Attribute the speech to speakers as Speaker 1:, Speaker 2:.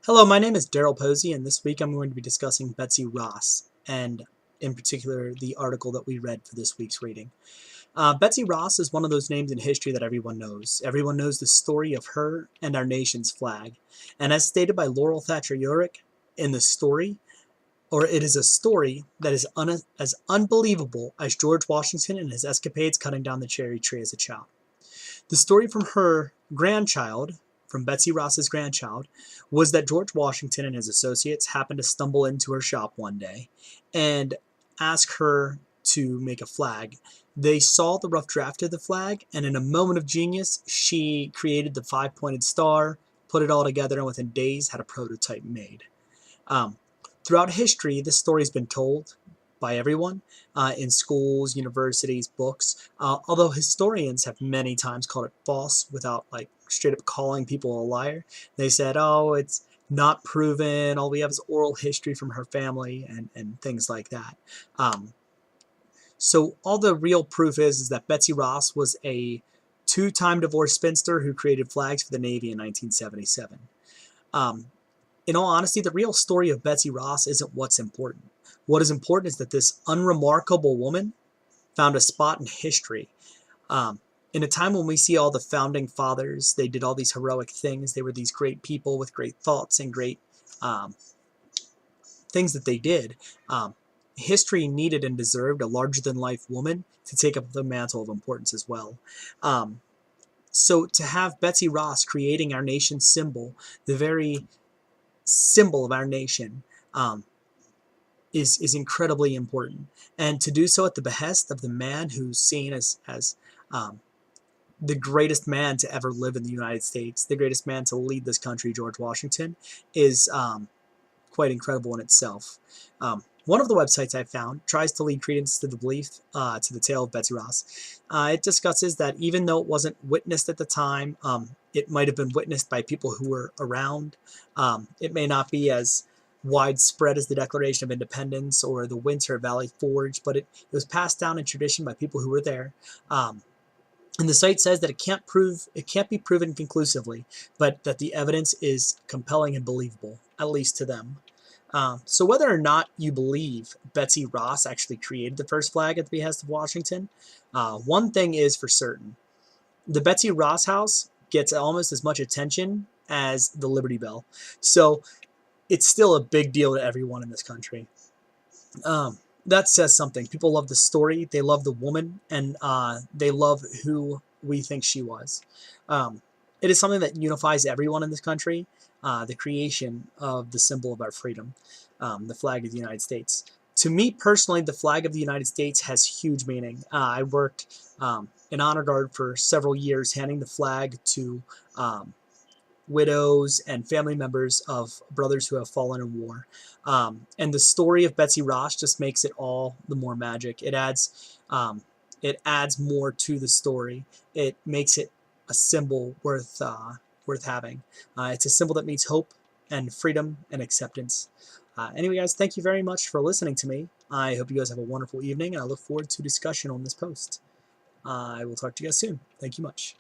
Speaker 1: Hello, my name is Daryl Posey, and this week I'm going to be discussing Betsy Ross, and in particular, the article that we read for this week's reading. Betsy Ross is one of those names in history that everyone knows. Everyone knows the story of her and our nation's flag. And as stated by Laurel Thatcher Yorick in the story, or it is a story that is as unbelievable as George Washington and his escapades cutting down the cherry tree as a child. The story from her grandchild, from Betsy Ross's grandchild, was that George Washington and his associates happened to stumble into her shop one day and ask her to make a flag. They saw the rough draft of the flag, and in a moment of genius, she created the five-pointed star, put it all together, and within days had a prototype made. Um, Throughout history, this story has been told by everyone in schools, universities, books, although historians have many times called it false without like straight up calling people a liar. They said, oh, it's not proven, all we have is oral history from her family and things like that. So all the real proof is that Betsy Ross was a two-time divorced spinster who created flags for the Navy in 1977. In all honesty, the real story of Betsy Ross isn't what's important. What is important is that this unremarkable woman found a spot in history. In a time when we see all the founding fathers, they did all these heroic things. They were these great people with great thoughts and great things that they did. History needed and deserved a larger-than-life woman to take up the mantle of importance as well. So to have Betsy Ross creating our nation's symbol, the very symbol of our nation, is incredibly important, and to do so at the behest of the man who's seen as the greatest man to ever live in the United States, the greatest man to lead this country, George Washington, is quite incredible in itself. One of the websites I found tries to lead credence to the belief, to the tale of Betsy Ross. It discusses that even though it wasn't witnessed at the time, it might have been witnessed by people who were around. It may not be as widespread as the Declaration of Independence or the Winter Valley Forge, but it was passed down in tradition by people who were there. And the site says that it can't be proven conclusively, but that the evidence is compelling and believable, at least to them. So whether or not you believe Betsy Ross actually created the first flag at the behest of Washington, one thing is for certain. The Betsy Ross House gets almost as much attention as the Liberty Bell. So it's still a big deal to everyone in this country. That says something. People love the story, they love the woman, and they love who we think she was. It is something that unifies everyone in this country, the creation of the symbol of our freedom, the flag of the United States. To me personally, the flag of the United States has huge meaning. I worked in honor guard for several years, handing the flag to widows and family members of brothers who have fallen in war. And the story of Betsy Ross just makes it all the more magic. It adds more to the story. It makes it a symbol worth having. It's a symbol that means hope and freedom and acceptance. Anyway, guys, thank you very much for listening to me. I hope you guys have a wonderful evening, and I look forward to discussion on this post. I will talk to you guys soon. Thank you much.